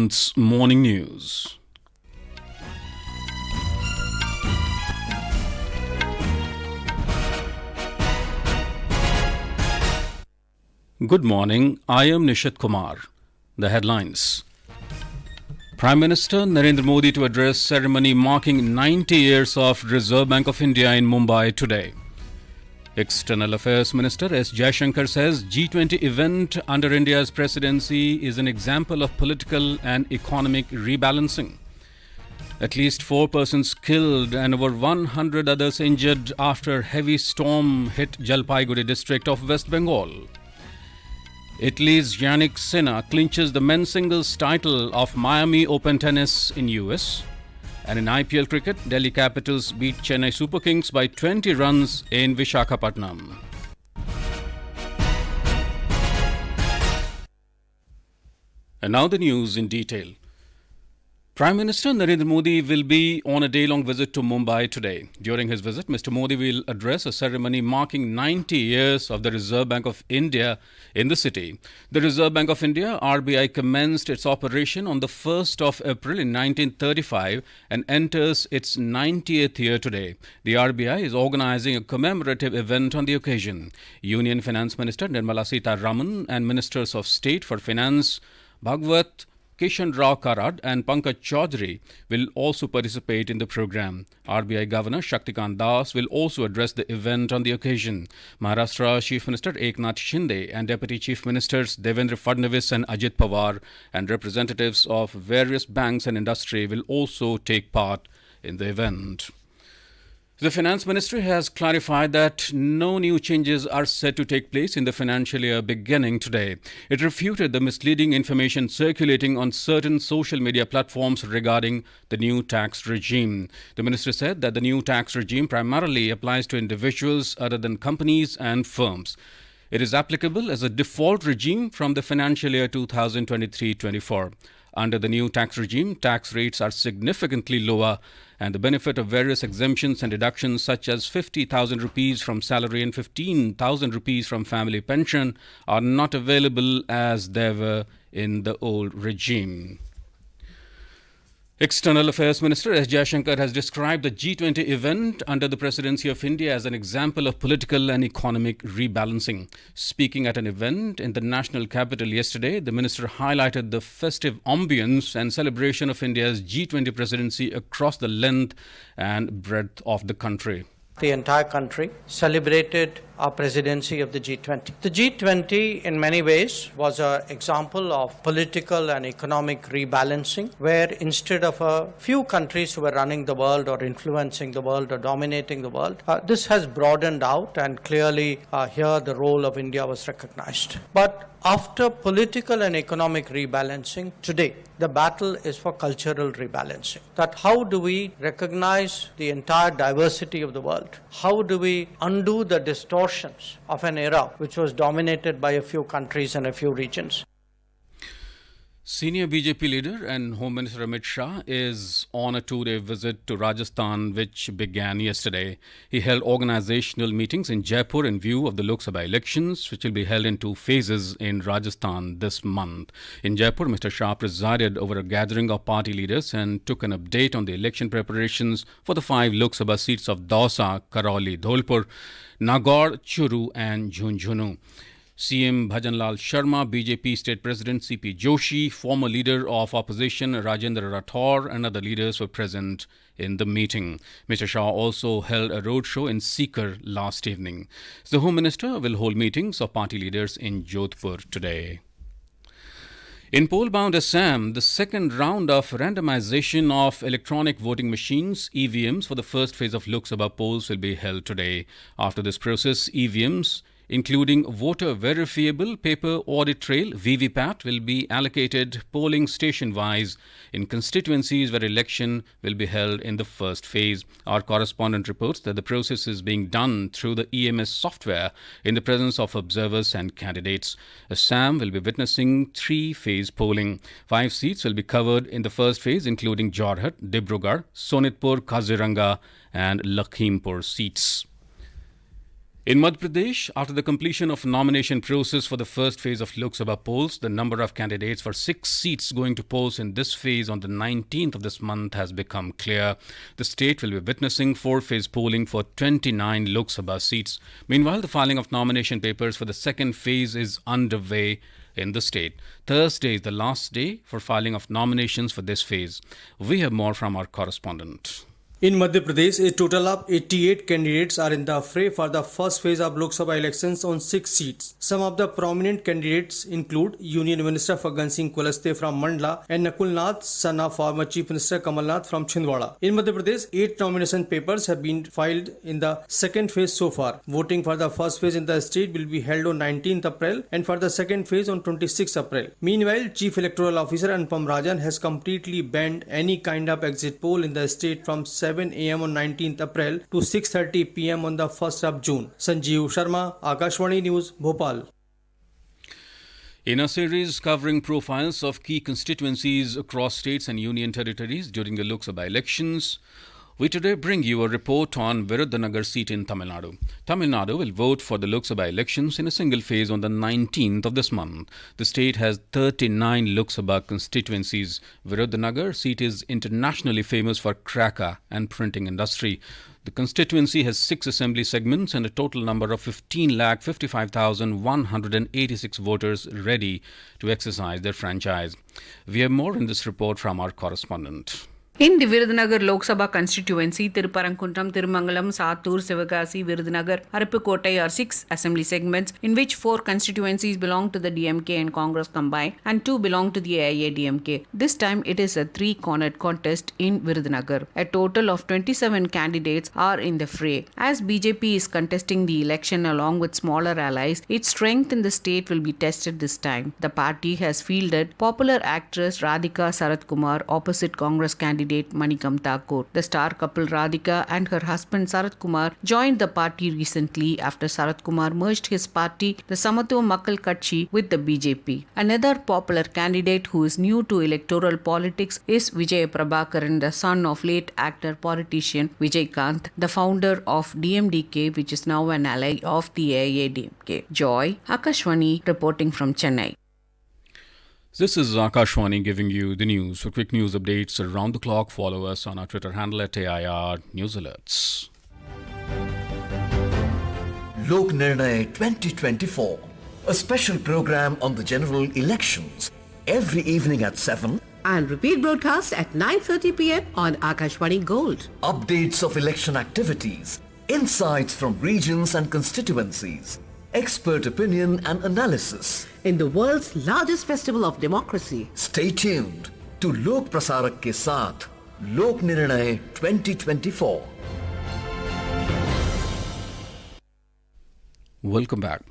It's morning news. Good morning. I am Nishit Kumar. The headlines. Prime Minister Narendra Modi to address ceremony marking 90 years of Reserve Bank of India in Mumbai today. External Affairs Minister S. Jaishankar says G20 event under India's presidency is an example of political and economic rebalancing. At least 4 persons killed and over 100 others injured after heavy storm hit Jalpaiguri district of West Bengal. Italy's Jannik clinches the men's singles title of Miami Open Tennis in US. And in IPL Cricket, Delhi Capitals beat Chennai Super Kings by 20 runs in Visakhapatnam. And now the news in detail. Prime Minister Narendra Modi will be on a day-long visit to Mumbai today. During his visit, Mr. Modi will address a ceremony marking 90 years of the Reserve Bank of India in the city. The Reserve Bank of India, RBI, commenced its operation on the 1st of April in 1935 and enters its 90th year today. The RBI is organizing a commemorative event on the occasion. Union Finance Minister Nirmala Sitharaman and Ministers of State for Finance Bhagwat Kishan Rao Karad and Pankaj Chaudhary will also participate in the program. RBI Governor Shaktikant Das will also address the event on the occasion. Maharashtra Chief Minister Eknath Shinde and Deputy Chief Ministers Devendra Fadnavis and Ajit Pawar and representatives of various banks and industry will also take part in the event. The Finance Ministry has clarified that no new changes are set to take place in the financial year beginning today. It refuted the misleading information circulating on certain social media platforms regarding the new tax regime. The ministry said that the new tax regime primarily applies to individuals other than companies and firms. It is applicable as a default regime from the financial year 2023-24. Under the new tax regime, tax rates are significantly lower and the benefit of various exemptions and deductions such as 50,000 rupees from salary and 15,000 rupees from family pension are not available as they were in the old regime. External Affairs Minister S. Jaishankar has described the G20 event under the Presidency of India as an example of political and economic rebalancing. Speaking at an event in the national capital yesterday, the minister highlighted the festive ambience and celebration of India's G20 presidency across the length and breadth of the country. The entire country celebrated our presidency of the G20. The G20 in many ways was an example of political and economic rebalancing, where instead of a few countries who were running the world or influencing the world or dominating the world, this has broadened out and clearly here the role of India was recognized. But after political and economic rebalancing, today the battle is for cultural rebalancing. That how do we recognize the entire diversity of the world? How do we undo the distortions of an era which was dominated by a few countries and a few regions? Senior BJP leader and Home Minister Amit Shah is on a 2-day visit to Rajasthan, which began yesterday. He held organizational meetings in Jaipur in view of the Lok Sabha elections, which will be held in 2 phases in Rajasthan this month. In Jaipur, Mr. Shah presided over a gathering of party leaders and took an update on the election preparations for the 5 Lok Sabha seats of Dausa, Karauli, Dholpur, Nagaur, Churu and Jhunjhunu. CM Bhajanlal Sharma, BJP State President CP Joshi, former leader of opposition Rajendra Rathore and other leaders were present in the meeting. Mr. Shah also held a roadshow in Sikar last evening. The Home Minister will hold meetings of party leaders in Jodhpur today. In poll-bound Assam, the second round of randomization of electronic voting machines, EVMs, for the first phase of Lok Sabha polls will be held today. After this process, EVMs, including voter verifiable paper audit trail (VVPAT), will be allocated polling station-wise in constituencies where election will be held in the first phase. Our correspondent reports that the process is being done through the EMS software in the presence of observers and candidates. Assam will be witnessing 3-phase polling. 5 seats will be covered in the first phase, including Jorhat, Dibrugarh, Sonitpur, Kaziranga and Lakhimpur seats. In Madhya Pradesh, after the completion of nomination process for the first phase of Lok Sabha polls, the number of candidates for 6 seats going to polls in this phase on the 19th of this month has become clear. The state will be witnessing 4-phase polling for 29 Lok Sabha seats. Meanwhile, the filing of nomination papers for the second phase is underway in the state. Thursday is the last day for filing of nominations for this phase. We have more from our correspondent. In Madhya Pradesh, a total of 88 candidates are in the fray for the first phase of Lok Sabha elections on 6 seats. Some of the prominent candidates include Union Minister Phaggan Singh Kulaste from Mandla and Nakul Nath, son of former Chief Minister Kamal Nath from Chhindwara. In Madhya Pradesh, 8 nomination papers have been filed in the second phase so far. Voting for the first phase in the state will be held on 19th April and for the second phase on 26th April. Meanwhile, Chief Electoral Officer Anupam Rajan has completely banned any kind of exit poll in the state from 7 a.m. on 19th April to 6:30 p.m. on the 1st of June. Sanjeev Sharma, Akashwani News, Bhopal. In a series covering profiles of key constituencies across states and union territories during the Lok Sabha elections, we today bring you a report on Virudhunagar seat in Tamil Nadu. Tamil Nadu will vote for the Lok Sabha elections in a single phase on the 19th of this month. The state has 39 Lok Sabha constituencies. Virudhunagar seat is internationally famous for cracker and printing industry. The constituency has 6 assembly segments and a total number of 15,55,186 voters ready to exercise their franchise. We have more in this report from our correspondent. In the Virudhunagar Lok Sabha constituency, Thiruparankunram, Thirumangalam, Sattur, Sivagasi, Virudhunagar, Aruppukkottai are 6 assembly segments in which 4 constituencies belong to the DMK and Congress combined and 2 belong to the AIADMK. This time it is a 3-cornered contest in Virudhunagar. A total of 27 candidates are in the fray. As BJP is contesting the election along with smaller allies, its strength in the state will be tested this time. The party has fielded popular actress Radhika Sarath Kumar opposite Congress candidate Manikam Thakur. The star couple Radhika and her husband Sarath Kumar joined the party recently after Sarath Kumar merged his party, the Samatwa Makkal Katchi, with the BJP. Another popular candidate who is new to electoral politics is Vijay Prabhakaran, the son of late actor politician Vijay Kant, the founder of DMDK, which is now an ally of the AIADMK. Joy, Akashwani reporting from Chennai. This is Akashwani giving you the news. For quick news updates around the clock, follow us on our Twitter handle at AIR News Alerts. Lok Nirnay 2024, a special program on the general elections, every evening at 7 and repeat broadcast at 9:30 p.m. on Akashwani Gold. Updates of election activities, insights from regions and constituencies, expert opinion and analysis. In the world's largest festival of democracy. Stay tuned to Lok Prasarak ke saath, Lok Nirnay 2024. Welcome back.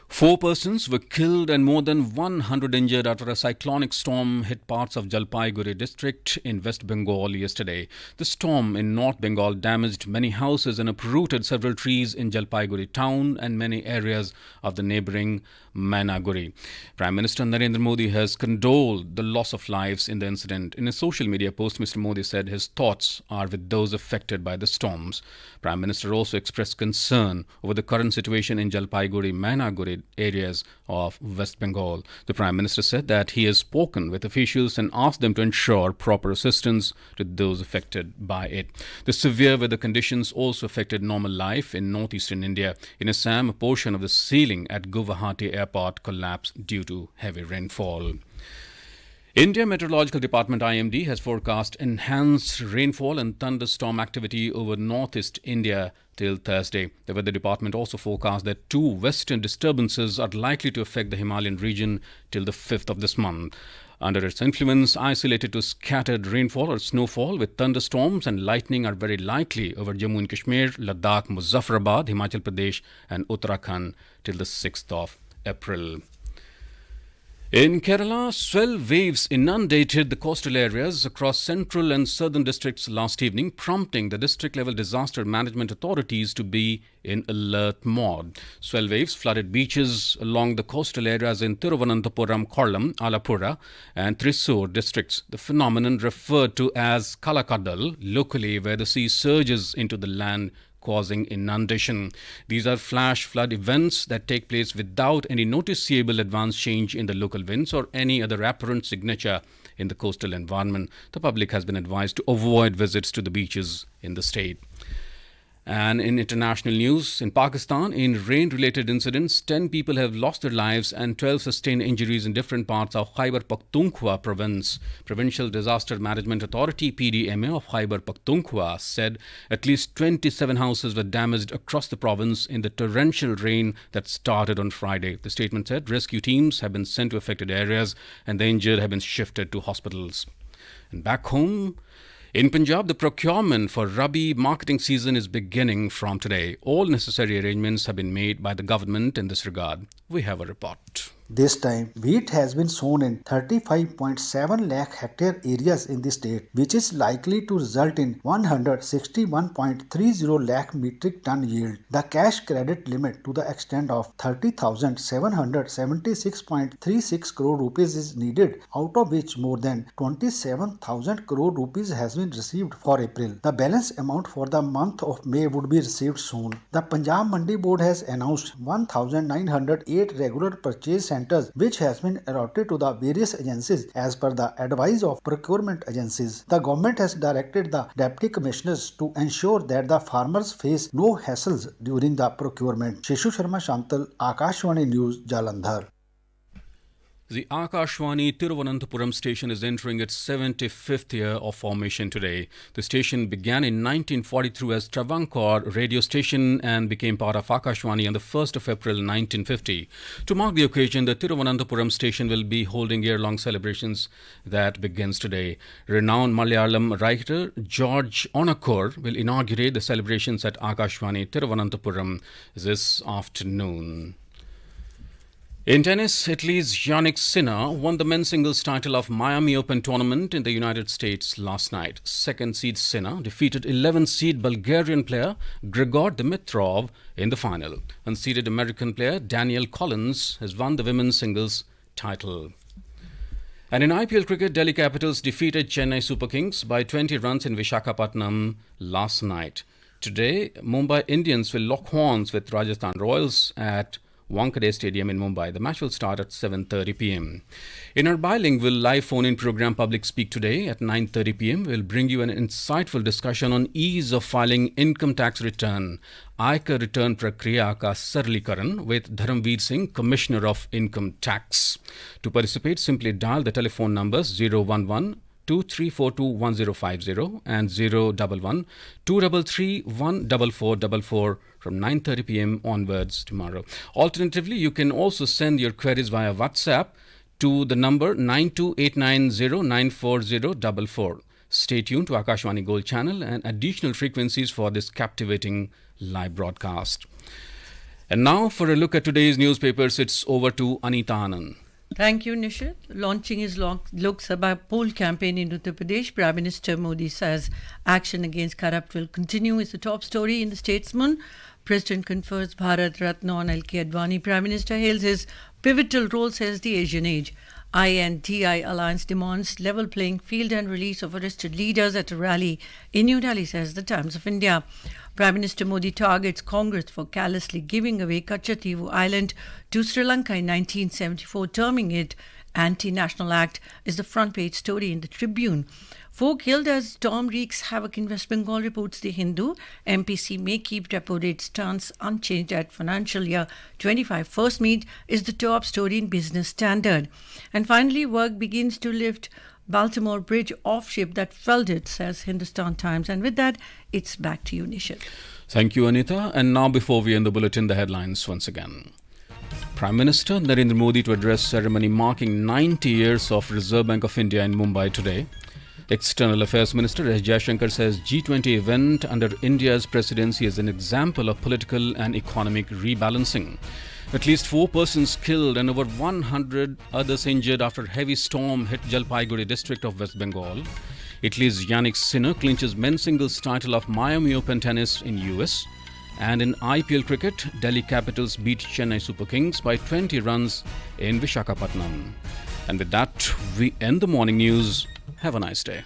4 persons were killed and more than 100 injured after a cyclonic storm hit parts of Jalpaiguri district in West Bengal yesterday. The storm in North Bengal damaged many houses and uprooted several trees in Jalpaiguri town and many areas of the neighbouring Mainaguri. Prime Minister Narendra Modi has condoled the loss of lives in the incident. In a social media post, Mr. Modi said his thoughts are with those affected by the storms. Prime Minister also expressed concern over the current situation in Jalpaiguri, Mainaguri areas of West Bengal. The Prime Minister said that he has spoken with officials and asked them to ensure proper assistance to those affected by it. The severe weather conditions also affected normal life in northeastern India. In Assam, a portion of the ceiling at Guwahati Airport collapsed due to heavy rainfall. India Meteorological Department IMD has forecast enhanced rainfall and thunderstorm activity over northeast India till Thursday. The Weather Department also forecast that 2 western disturbances are likely to affect the Himalayan region till the 5th of this month. Under its influence, isolated to scattered rainfall or snowfall with thunderstorms and lightning are very likely over Jammu and Kashmir, Ladakh, Muzaffarabad, Himachal Pradesh and Uttarakhand till the 6th of April. In Kerala, swell waves inundated the coastal areas across central and southern districts last evening, prompting the district-level disaster management authorities to be in alert mode. Swell waves flooded beaches along the coastal areas in Thiruvananthapuram, Kollam, Alapura and Thrissur districts. The phenomenon referred to as Kalakadal locally, where the sea surges into the land causing inundation. These are flash flood events that take place without any noticeable advance change in the local winds or any other apparent signature in the coastal environment. The public has been advised to avoid visits to the beaches in the state. And in international news, in Pakistan, in rain-related incidents, 10 people have lost their lives and 12 sustained injuries in different parts of Khyber Pakhtunkhwa province. Provincial Disaster Management Authority (PDMA) of Khyber Pakhtunkhwa said at least 27 houses were damaged across the province in the torrential rain that started on Friday. The statement said rescue teams have been sent to affected areas and the injured have been shifted to hospitals. And back home, in Punjab, the procurement for Rabi marketing season is beginning from today. All necessary arrangements have been made by the government in this regard. We have a report. This time, wheat has been sown in 35.7 lakh hectare areas in the state, which is likely to result in 161.30 lakh metric ton yield. The cash credit limit to the extent of 30,776.36 crore rupees is needed, out of which more than 27,000 crore rupees has been received for April. The balance amount for the month of May would be received soon. The Punjab Mandi Board has announced 1,908 regular purchase centers which has been allotted to the various agencies as per the advice of procurement agencies. The government has directed the deputy commissioners to ensure that the farmers face no hassles during the procurement. Shishu Sharma Shantal, Akashwani News, Jalandhar. The Akashwani Thiruvananthapuram station is entering its 75th year of formation today. The station began in 1943 as Travancore radio station and became part of Akashwani on the 1st of April 1950. To mark the occasion, the Thiruvananthapuram station will be holding year-long celebrations that begins today. Renowned Malayalam writer George Onakor will inaugurate the celebrations at Akashwani Thiruvananthapuram this afternoon. In tennis, Italy's Jannik won the men's singles title of Miami Open tournament in the United States last night. Second seed Sinner defeated 11th seed Bulgarian player Grigor Dimitrov in the final. Unseeded American player Danielle Collins has won the women's singles title. And in IPL Cricket, Delhi Capitals defeated Chennai Super Kings by 20 runs in Visakhapatnam last night. Today, Mumbai Indians will lock horns with Rajasthan Royals at Wankhede Stadium in Mumbai. The match will start at 7:30 p.m. In our bilingual live phone-in program Public Speak today at 9:30 p.m. we'll bring you an insightful discussion on ease of filing income tax return, Aikar return prakriya ka sarlikaran with Dharamveer Singh, Commissioner of Income Tax. To participate, simply dial the telephone numbers 011 23421050 and 011 233 14444 from 9:30 p.m. onwards tomorrow. Alternatively, you can also send your queries via WhatsApp to the number 9289094044. Stay tuned to Akashwani Gold channel and additional frequencies for this captivating live broadcast. And now for a look at today's newspapers, it's over to Anita Anand. Thank you, Nishit. Launching his Lok Sabha poll campaign in Uttar Pradesh, Prime Minister Modi says action against corrupt will continue is the top story in the Statesman. President confers Bharat Ratna on L.K. Advani. Prime Minister hails his pivotal role, says the Asian Age. INTI Alliance demands level playing field and release of arrested leaders at a rally in New Delhi, says the Times of India. Prime Minister Modi targets Congress for callously giving away Kachativu Island to Sri Lanka in 1974, terming it anti-national act, is the front page story in the Tribune. 4 killed as storm wreaks havoc in West Bengal, reports the Hindu. MPC may keep repo rate stance unchanged at financial year 25. First meet is the top story in Business Standard. And finally, work begins to lift Baltimore Bridge off ship that felled it, says Hindustan Times. And with that, it's back to you, Nishit. Thank you, Anita. And now before we end the bulletin, the headlines once again. Prime Minister Narendra Modi to address ceremony marking 90 years of Reserve Bank of India in Mumbai today. External Affairs Minister Jaishankar says G20 event under India's presidency is an example of political and economic rebalancing. At least 4 persons killed and over 100 others injured after heavy storm hit Jalpaiguri district of West Bengal. Italy's Jannik clinches men's singles title of Miami Open tennis in US. And in IPL Cricket, Delhi Capitals beat Chennai Super Kings by 20 runs in Visakhapatnam. And with that, we end the morning news. Have a nice day.